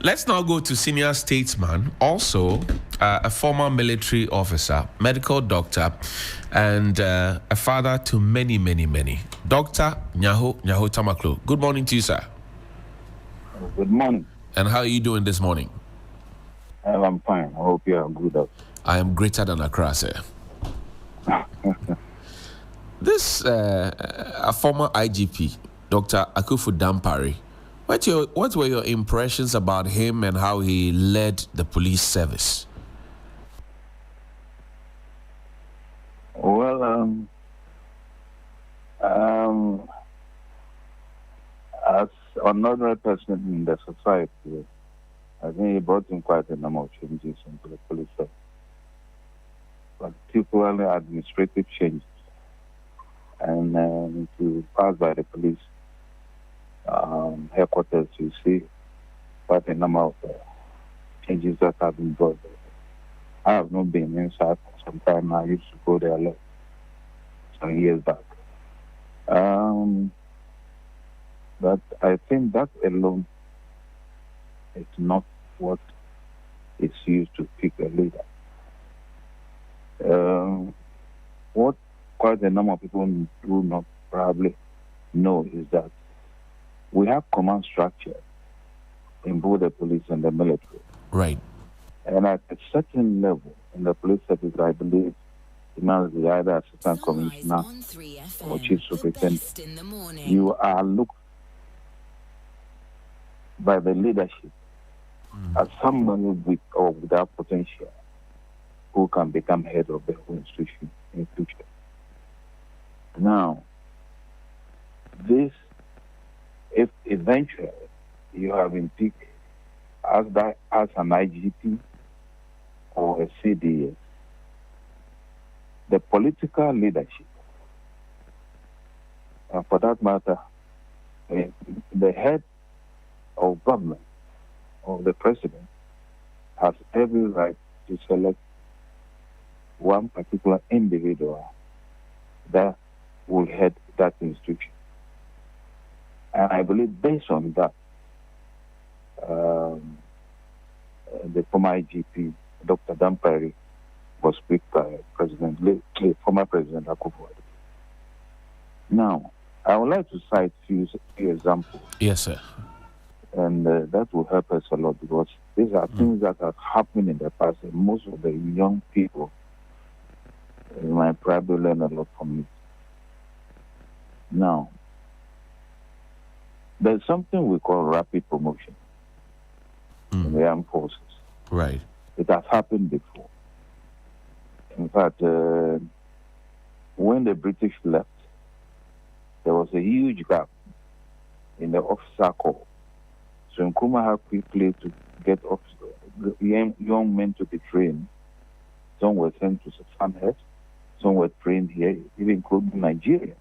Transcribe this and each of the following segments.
Let's now go to senior statesman, also a former military officer, medical doctor, and a father to many, many, many. Dr. Nyaho Nyaho Tamakloe. Good morning to you, sir. Good morning. And how are you doing this morning? I'm fine. I hope you are good. I am greater than Accra, sir. This a former IGP, Dr. Akufu Dampare. What were your impressions about him and how he led the police service? Well, as another person in the society, I think he brought in quite a number of changes into the police service, particularly administrative changes, and to pass by the police headquarters, you see quite a number of changes that have been brought. I have not been inside for some time. I used to go there a lot some years back. But I think that alone is not what is used to pick a leader. What quite a number of people do not probably know is that we have command structure in both the police and the military. Right. And at a certain level in the police service, I believe it must be either assistant commissioner or chief superintendent. You are looked by the leadership as somebody with or without potential who can become head of the whole institution in the future. Now, this, if eventually you have been picked as an IGP or a CDS, the political leadership, and for that matter, the head of government or the president has every right to select one particular individual that will head that institution. And I believe based on that, the former IGP, Dr. Dampare, was picked by former President Akufu. Now, I would like to cite a few examples. Yes, sir. And that will help us a lot because these are things that have happened in the past, and most of the young people might probably learn a lot from it. Now, there's something we call rapid promotion in the armed forces. Right. It has happened before. In fact, when the British left, there was a huge gap in the officer corps. So Nkrumah had quickly to get young men to be trained. Some were sent to Sandhurst, some were trained here, even including Nigerians,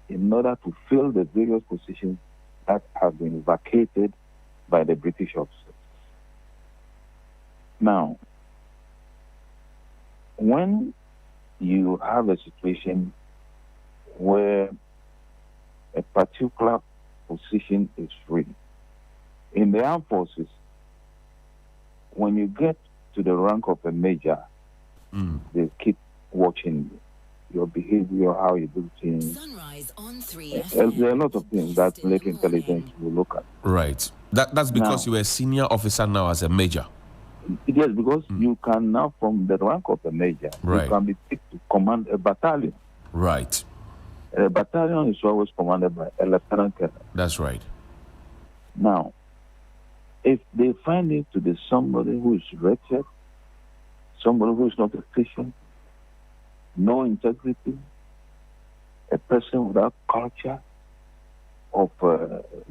in order to fill the various positions that have been vacated by the British officers. Now, when you have a situation where a particular position is free, in the armed forces, when you get to the rank of a major, they keep watching your behavior, how you do things. There are a lot of things that military intelligence will look at. Right. That's because you were a senior officer now as a major. Yes, because you can now, from the rank of a major, you can be picked to command a battalion. Right. A battalion is always commanded by a lieutenant colonel. That's right. Now, if they find it to be somebody who is wretched, somebody who is not efficient, no integrity, a person without culture of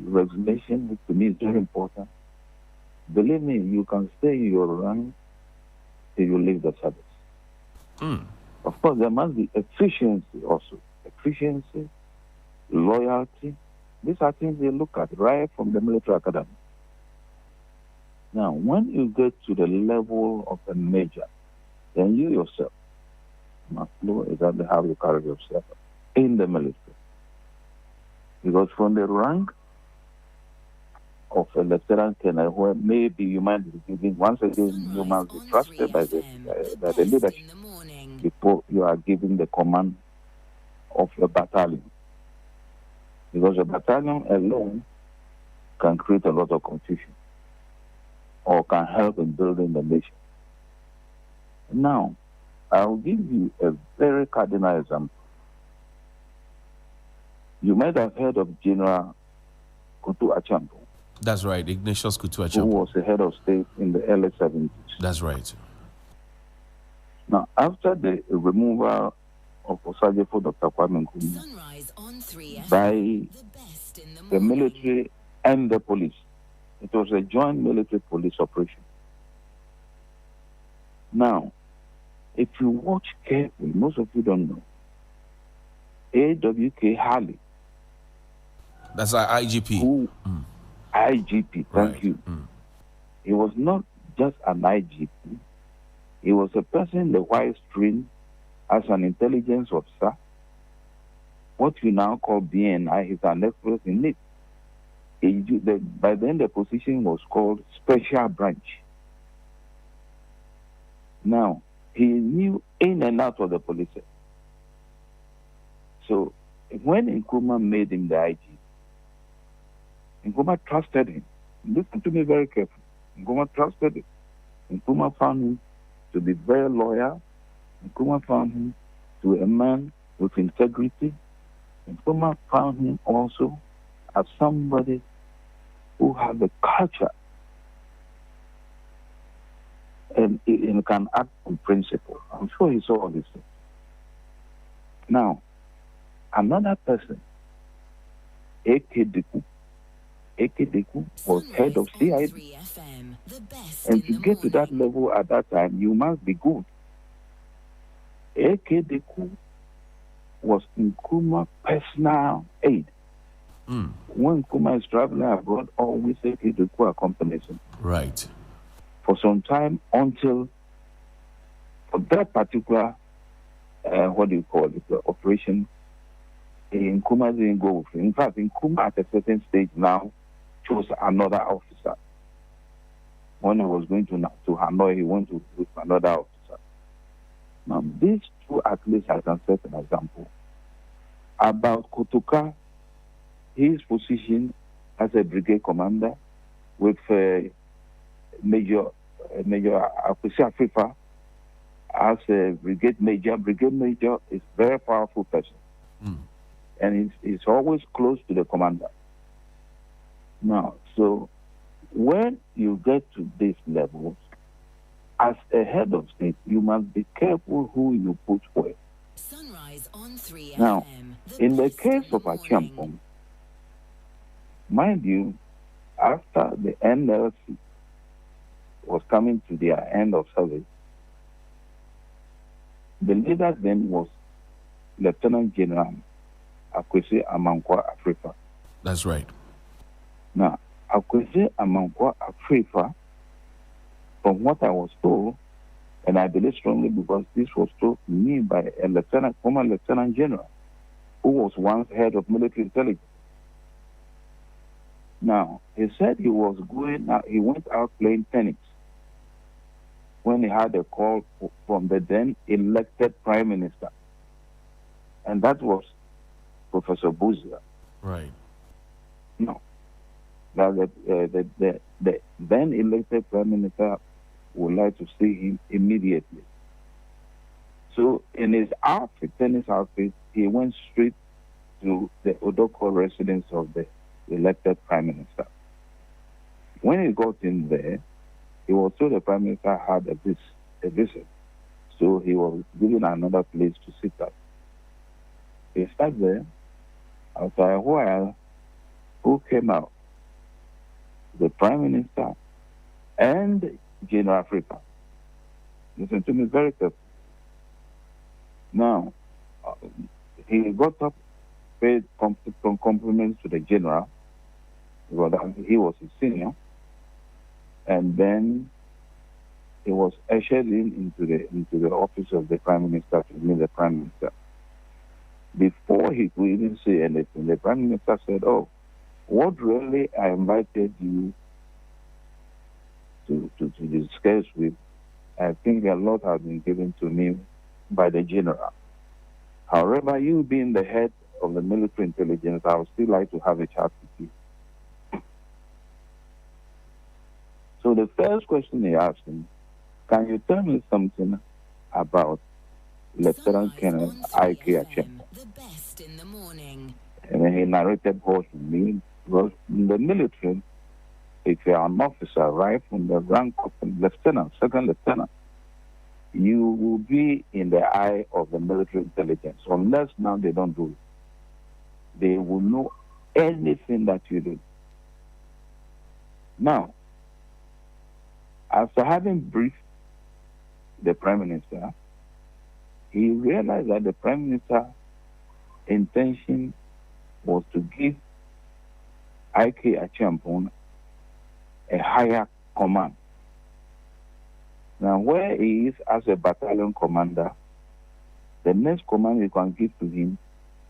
resignation, which to me is very important, believe me, you can stay in your rank till you leave the service. Of course, there must be efficiency also. Efficiency, loyalty. These are things they look at right from the military academy. Now, when you get to the level of a major, then you yourself must know exactly how you carry yourself in the military. Because from the rank of a lieutenant colonel, where maybe you might be giving, once again, you must be trusted by the leadership before you are giving the command of your battalion. Because your battalion alone can create a lot of confusion or can help in building the nation. Now, I'll give you a very cardinal example. You might have heard of General Kutu Achampo. That's right, Ignatius Kutu Achampo. Who was the head of state in the early 70s. That's right. Now, after the removal of Osajefo Dr. Kwame Nkrumah by the military and the police, it was a joint military police operation. Now, if you watch carefully, most of you don't know, A.W.K. Harley. That's our IGP. IGP, thank you. He was not just an IGP. He was a person in the white stream as an intelligence officer. What we now call BNI, he's an expert in it. By then, the position was called Special Branch. Now, he knew in and out of the police. So, when Nkrumah made him the IG, Nkrumah trusted him. Listen to me very carefully. Nkrumah trusted him. Nkrumah found him to be very loyal. Nkrumah found him to be a man with integrity. Nkrumah found him also as somebody who had the culture and can act on principle. I'm sure he saw all these things. Now, another person, A.K. Deku. A.K. Deku was head of CID. And to get to that level at that time, you must be good. A.K. Deku was Nkrumah's personal aide. When Nkrumah is traveling abroad, always A.K. Deku accompanies him. Right. For some time until, for that particular, operation, Nkrumah didn't go with him. In fact, Nkrumah at a certain stage now chose another officer. When he was going to Hanoi, he went with another officer. Now, these two at least I can set an example. About Kotoka, his position as a brigade commander with Major Akwesi Afrifa as a brigade major. Brigade major is a very powerful person. And he's always close to the commander. Now, so when you get to these levels, as a head of state, you must be careful who you put where. Now, in the case of Achampo, mind you, after the NLC was coming to their end of service, the leader then was Lieutenant General Akwesi Amankwa Afrifa. That's right. Now, Akwesi Amankwa Afrifa, from what I was told, and I believe strongly because this was told to me by a former Lieutenant General, who was once head of military intelligence. Now, he said he went out playing tennis when he had a call from the then elected Prime Minister. And that was Professor Buzia. Right. No. Now, the then elected Prime Minister would like to see him immediately. So, in his tennis outfit, he went straight to the Odoko residence of the elected Prime Minister. When he got in there, he was told the Prime Minister had a visit. So he was given another place to sit at. He sat there. After a while, who came out? The Prime Minister and General Africa. Listen to me very carefully. Now, he got up, paid compliments to the General, because he was his senior, and then he was ushered into the office of the Prime Minister to meet the Prime Minister. Before he could even say anything, the Prime Minister said, "Oh, What really I invited you to discuss with, I think a lot has been given to me by the general. However, you being the head of the military intelligence, I would still like to have a chat with you. So the first question he asked me, can you tell me something about Lieutenant Colonel I.K. Achempo? And then he narrated what he means. Because in the military, if you are an officer, right, from the rank of lieutenant, second lieutenant, you will be in the eye of the military intelligence. Unless now they don't do it. They will know anything that you do. Now, after having briefed the Prime Minister, he realized that the Prime Minister's intention was to give I.K. Achempo a higher command. Now, where he is as a battalion commander, the next command you can give to him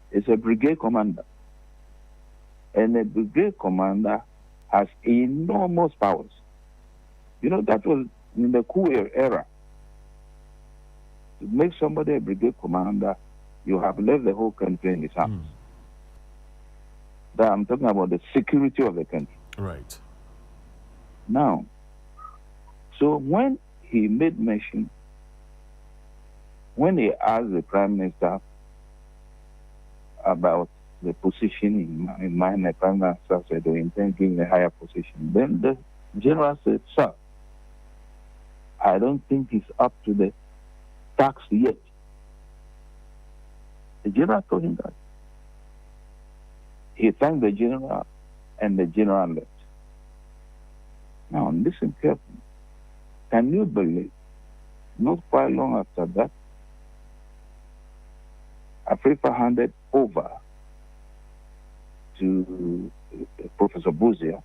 is a brigade commander. And a brigade commander has enormous powers. You know, that was in the coup era. To make somebody a brigade commander, you have left the whole country in his hands. That I'm talking about the security of the country. Right. Now, so when he made mention, when he asked the Prime Minister about the position in mind, the Prime Minister said they intend giving a higher position. Then the general said, sir, I don't think he's up to the task yet. The general told him that. He thanked the general, and the general left. Now, listen carefully. Can you believe, not quite long after that, Africa handed over to Professor Buzia.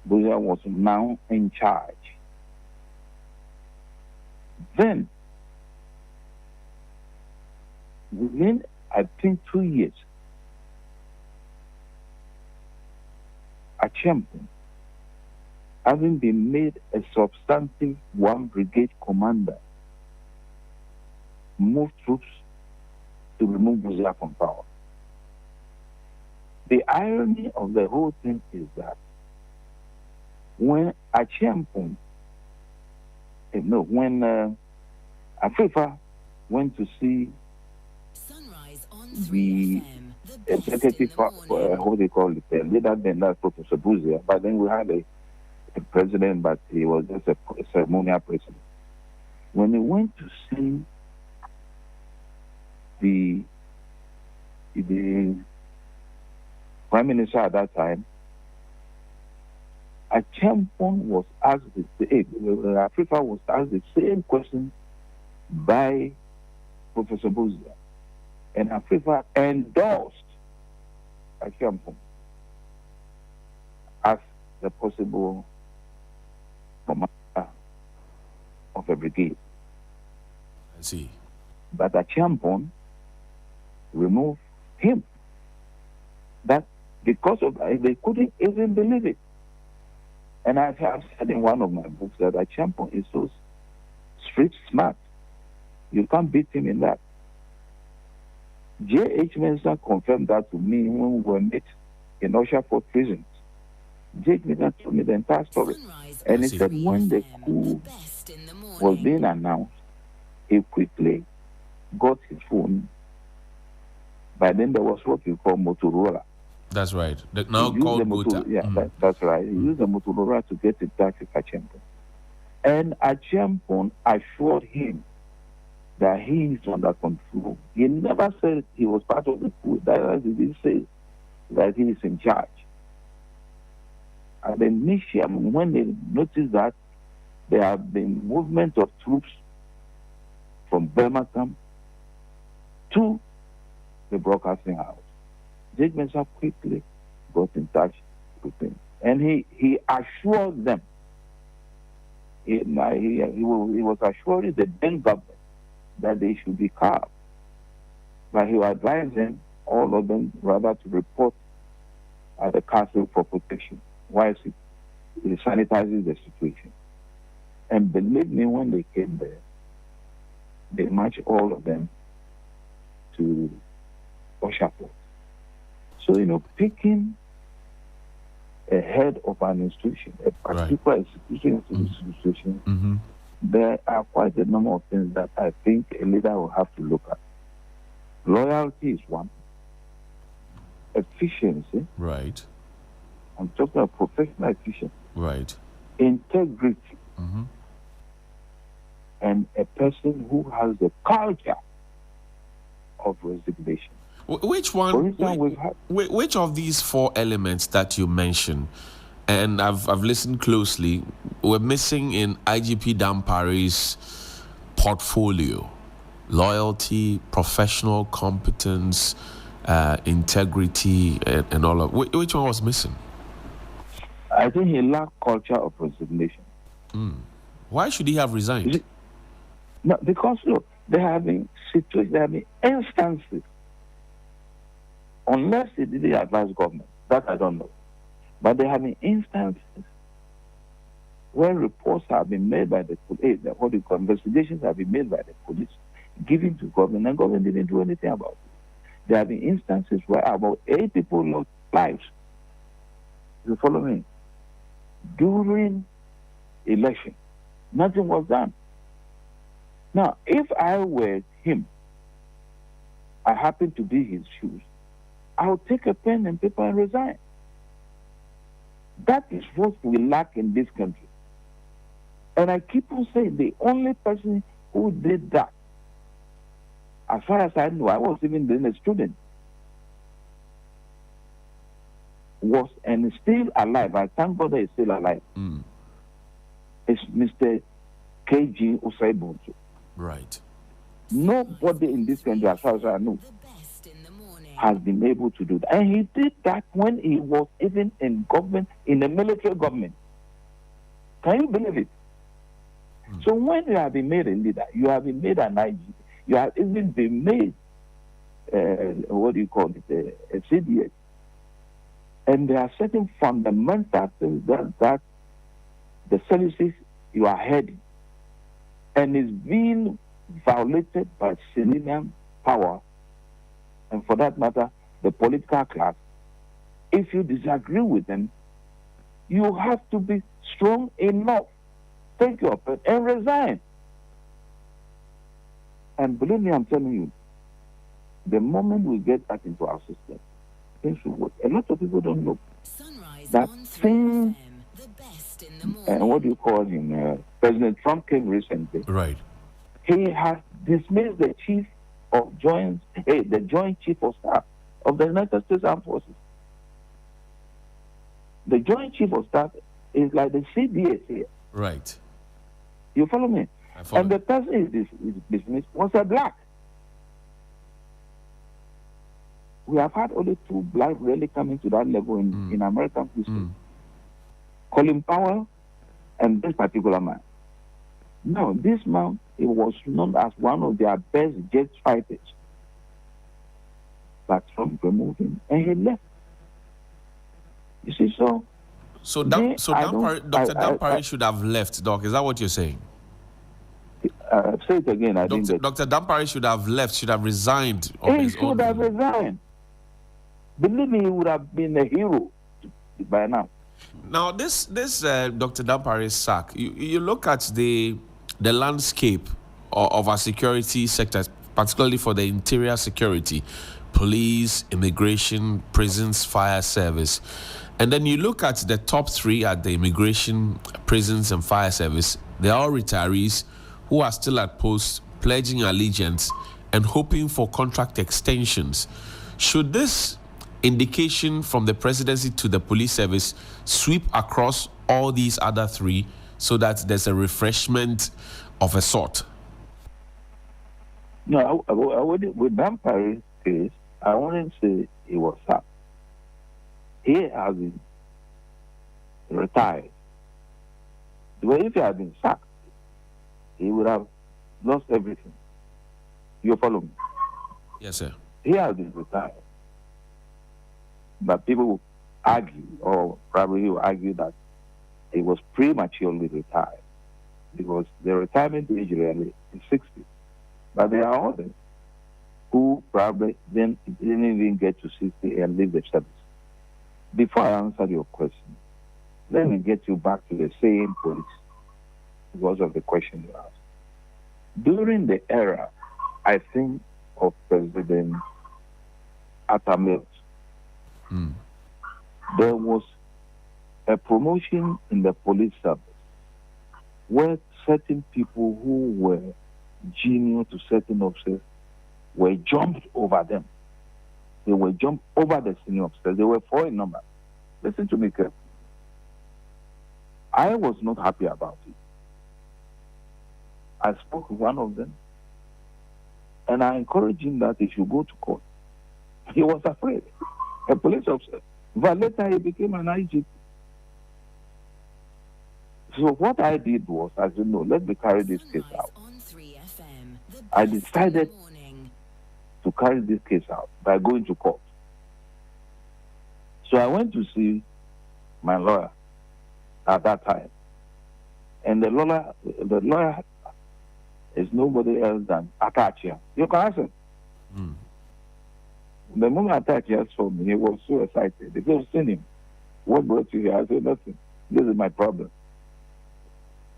Buzia was now in charge. Then, within, I think, 2 years, Achempo, having been made a substantive one brigade commander, moved troops to remove Buzia from power. The irony of the whole thing is that when Achempo, when Afrifa went to see the executive, what they call it, the leader then, that's Professor Buzia, but then we had a president, but he was just a ceremonial president. When he went to see the Prime Minister at that time, Achempo was asked Africa was asked the same question by Professor Buzia, and Africa endorsed Achempo as the possible commander of a brigade. I see. But Achempo removed him. That because of that, they couldn't even believe it. And I have said in one of my books that Achempo is so street smart. You can't beat him in that. J.H. Mensah confirmed that to me when we were met in Oshaford prisons. J.H. Mensah told me the entire story. And he said when the coup was being announced, he quickly got his phone. By then there was what we call Motorola. That's right. Now called Gota. Yeah, that's right. He used the Motorola to get in touch with Achempo. And Achempo assured him that he is under control. He never said he was part of the coup. That he didn't say that he is in charge. At the initial, when they noticed that there have been movement of troops from Birmingham to the broadcasting house, J.H. Mensah quickly got in touch with him. And he assured them, he was assuring the then government that they should be calm. But he advised them, all of them, rather to report at the castle for protection. Why is it? It sanitizes the situation. And believe me, when they came there, they marched all of them to Oshapot. So, picking a head of an institution, a particular institution, there are quite a number of things that I think a leader will have to look at. Loyalty is one. Efficiency. Right. I'm talking about professional efficiency. Right. Integrity. And a person who has the culture of resignation. Which one? For instance, which of these four elements that you mentioned, and I've listened closely, were missing in IGP Dampare's portfolio? Loyalty, professional competence, integrity, and all of. Which one was missing? I think he lacked culture of resignation. Why should he have resigned? No, because look, there have been situations, there have been instances, unless he didn't advise government, that I don't know. But there have been instances where reports have been made by the police, investigations have been made by the police, given to government, and government didn't do anything about it. There have been instances where about 8 people lost lives. You follow me? During election, nothing was done. Now, if I were him, I happen to be his shoes, I would take a pen and paper and resign. That is what we lack in this country. And I keep on saying the only person who did that, as far as I know, I was even then a student, was and is still alive. I thank God that he's still alive. It's Mr. K.G. Usaibuntu. Right. Nobody in this country, as far as I know, has been able to do that. And he did that when he was even in government, in the military government. Can you believe it? So when you have been made a leader, you have been made an IG, you have even been made, a CDS. And there are certain fundamental things that the services you are heading and is being violated by civilian power, and for that matter, the political class. If you disagree with them, you have to be strong enough, take your pen and resign. And believe me, I'm telling you, the moment we get that into our system, things will work. A lot of people don't know that things, and what do you call him? President Trump came recently. Right. He has dismissed the the Joint Chief of Staff of the United States Armed Forces. The Joint Chief of Staff is like the CDS here. Right. You follow me? I follow. And the person is dismissed was a black. We have had only 2 black really coming to that level in American history. Colin Powell and this particular man. Now, this man, he was known as one of their best jet fighters. But Trump removed him and he left. You see, So Dr. Dampare should have left, Doc. Is that what you're saying? Say it again. Dr. Dampare should have left, should have resigned on his own. He should have resigned. Believe me, he would have been a hero by now. Now, this Dr. Dampare's sack, you look at the landscape of our security sectors, particularly for the interior security, police, immigration, prisons, fire service. And then you look at the top 3 at the immigration, prisons, and fire service. They're all retirees who are still at post, pledging allegiance and hoping for contract extensions. Should this indication from the presidency to the police service sweep across all these other 3 so that there's a refreshment of a sort? No, I wouldn't, with Dampare's case, I wouldn't say he was sacked. He has been retired. But if he had been sacked, he would have lost everything. You follow me? Yes, sir. He has been retired. But people argue, or probably he will argue that he was prematurely retired because the retirement age really is 60. But there are others who probably then didn't even get to 60 and leave the service. Before I answer your question, let me get you back to the same police because of the question you asked. During the era, I think, of President Tamakloe, there was a promotion in the police service where certain people who were junior to certain officers were jumped over them. They were jumped over the senior officers. They were 4 in number. Listen to me carefully. I was not happy about it. I spoke with one of them, and I encouraged him that he should go to court. He was afraid. A police officer. But later he became an IGP. So what I did was, as you know, let me carry this case out. I decided to carry this case out by going to court. So I went to see my lawyer at that time. And the lawyer is nobody else than Atachia. You can ask him. The moment Atachia saw me, he was so excited. They said, "Seen him. What brought you here?" I said, "Nothing. This is my problem."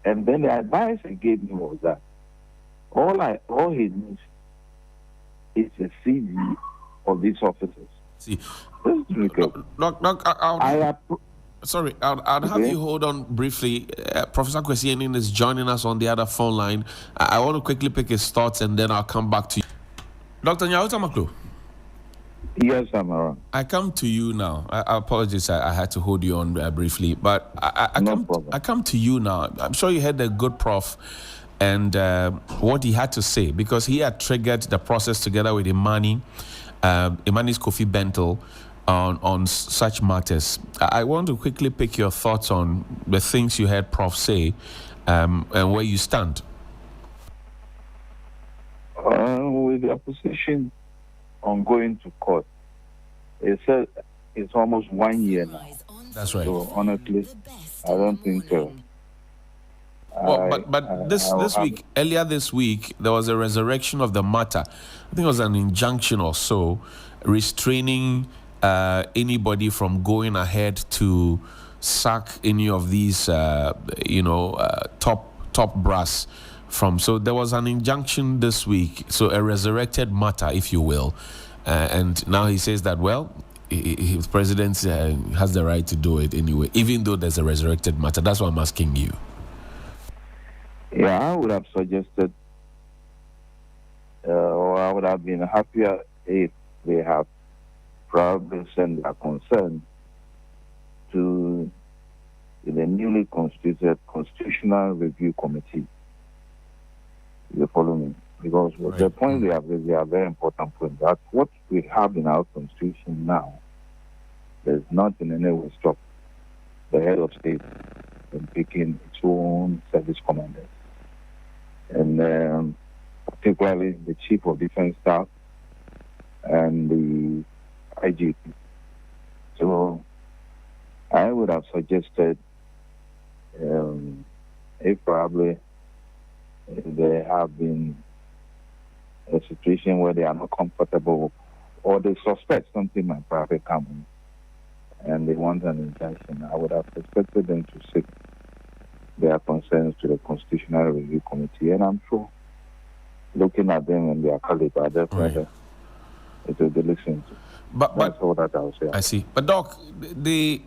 And then the advice he gave me was that all he needs is a CV of these officers. See, Sorry, I'll have you hold on briefly. Professor Kwesi is joining us on the other phone line. I want to quickly pick his thoughts and then I'll come back to you. Dr. Nyaho Tamakloe. Yes, I'm around. I come to you now. I apologize. I had to hold you on briefly, but I come to you now. I'm sure you heard the good prof and what he had to say, because he had triggered the process together with Imani's Kofi Bentel on such matters. I want to quickly pick your thoughts on the things you heard Prof say and where you stand. With the opposition on going to court, it said it's almost 1 year now. That's right. So honestly, I don't think. Earlier this week, there was a resurrection of the matter. I think it was an injunction or so, restraining anybody from going ahead to sack any of these, top brass from. So there was an injunction this week, so a resurrected matter, if you will. And now he says that, well, his president has the right to do it anyway, even though there's a resurrected matter. That's why I'm asking you. Yeah, I would have suggested, or I would have been happier if they have probably sent their concern to the newly constituted Constitutional Review Committee. You follow me? Because the point they have raised, they are very important points. That what we have in our Constitution now does not in any way stop the head of state from picking its own service commanders. And particularly the Chief of Defense Staff and the IGP. So I would have suggested if probably there have been a situation where they are not comfortable or they suspect something might probably come in and they want an injunction, I would have expected them to seek their concerns to the Constitutional Review Committee. And I'm sure, looking at them and their caliber, definitely it will be listened to. That's all that I will say. I see. But Doc, the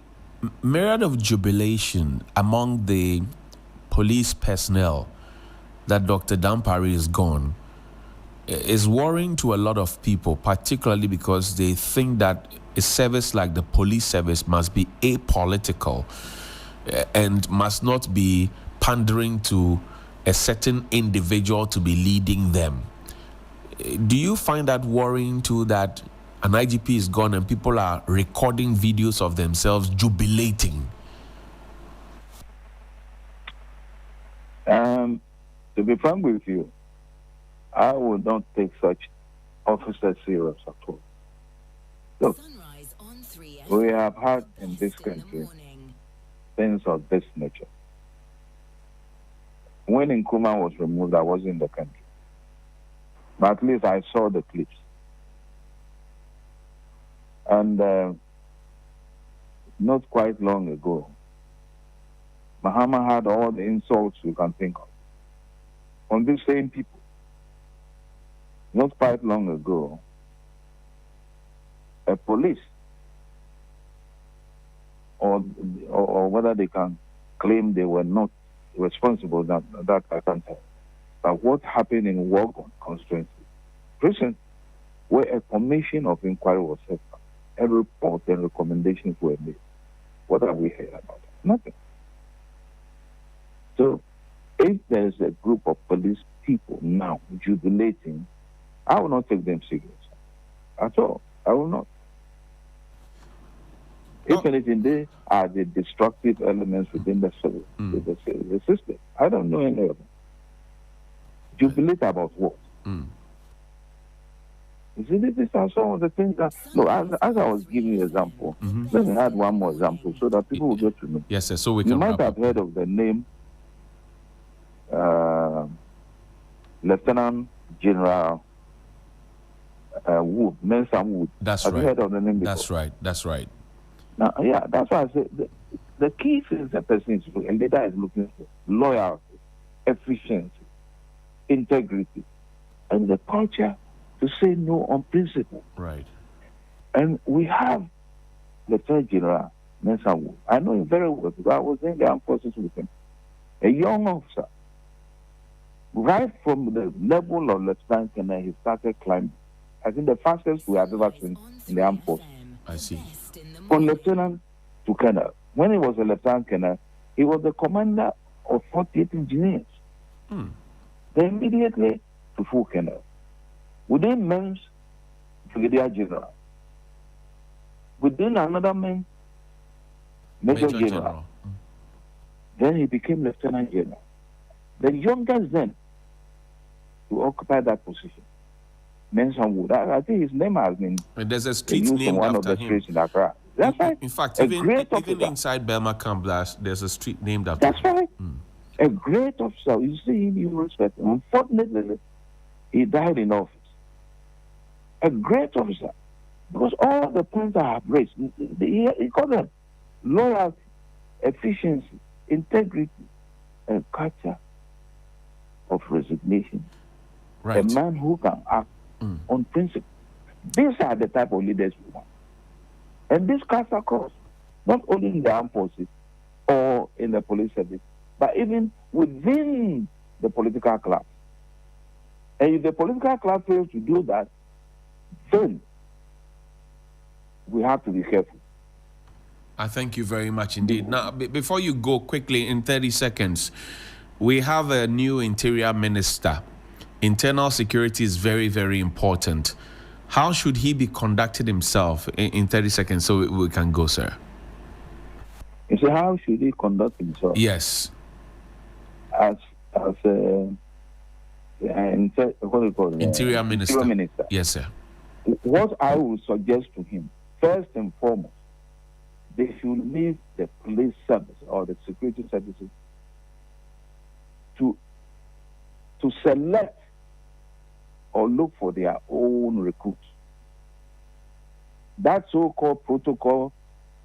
myriad of jubilation among the police personnel that Dr. Dampare is gone is worrying to a lot of people, particularly because they think that a service like the police service must be apolitical and must not be pandering to a certain individual to be leading them. Do you find that worrying too, that an IGP is gone and people are recording videos of themselves jubilating? To be frank with you, I would not take such officers serious at all. Look, We have had in this country things of this nature. When Nkrumah was removed, I was in the country. But at least I saw the clips. And not quite long ago, Mahama had all the insults you can think of on these same people. Not quite long ago, a police, or whether they can claim they were not responsible, that I can't tell. But what happened in Wogon constituency prison, where a commission of inquiry was set up, a report and recommendations were made. What have we heard about it? Nothing. So, if there's a group of police people now jubilating, I will not take them seriously at all. I will not. If anything, they are the destructive elements within the system. I don't know any of them. Jubilate about what? You see, these are some of the things that... Look, as I was giving you an example, let me add one more example so that people will get to know. Yes, sir. So we can You might have heard of the name Lieutenant General Wood, Mensam Wood. That's have right. You heard of the name before? That's right. Now, yeah, that's why I say the key things a person is looking, a leader is looking for: loyalty, efficiency, integrity, and the culture to say no on principle. Right. And we have Lieutenant General Mensam Wood. I know him very well because I was in the armed forces with him. A young officer. Right from the level of lieutenant colonel, he started climbing. I think the fastest we have ever seen in the armed forces. I see. From lieutenant to colonel. When he was a lieutenant colonel, he was the commander of 48 engineers. Then immediately to full colonel. Within months, brigadier general. Within another month, major general. Then he became lieutenant general. The youngest then to occupy that position, Mensam Wood. I think his name has been... There's a street named one after of the him. Streets in Accra. That's right. In fact, a even great officer. inside Belma Camp, there's a street named after That's him. right. A great officer. You see him, you respect him. Unfortunately, he died in office. A great officer. Because all the points I have raised, he called them loyalty, efficiency, integrity, and culture of resignation. Right. A man who can act on principle. These are the type of leaders we want. And this cuts across, not only in the armed forces or in the police service, but even within the political class. And if the political class fails to do that, then we have to be careful. I thank you very much indeed. Now, before you go quickly in 30 seconds, we have a new interior minister. Internal security is very, very important. How should he be conducting himself in 30 seconds so we can go, sir? You see, how should he conduct himself? Yes. As what do you call it? Interior minister. Interior minister. Yes, sir. What I would suggest to him, first and foremost, they should leave the police service or the security services to select or look for their own recruits. That so-called protocol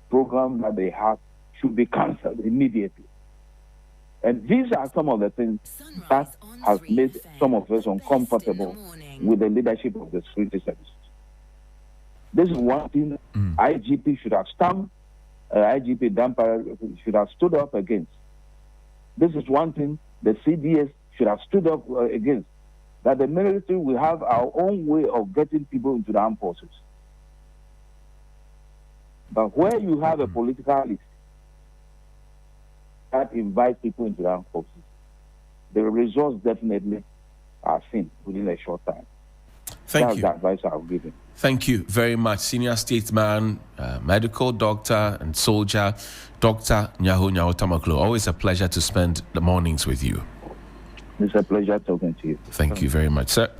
program that they have should be cancelled immediately. And these are some of the things that have made some of us uncomfortable with the leadership of the security services. This is one thing IGP should have stamped, IGP Dampare should have stood up against. This is one thing the CDS should have stood up against. That the military will have our own way of getting people into the armed forces. But where you have a political list that invites people into the armed forces, the results definitely are seen within a short time. That's the advice I'll give him. Thank you very much, senior statesman, medical doctor and soldier, Dr. Nyaho Nyaho Tamakloe. Always a pleasure to spend the mornings with you. It's a pleasure talking to you. Thank you very much, sir.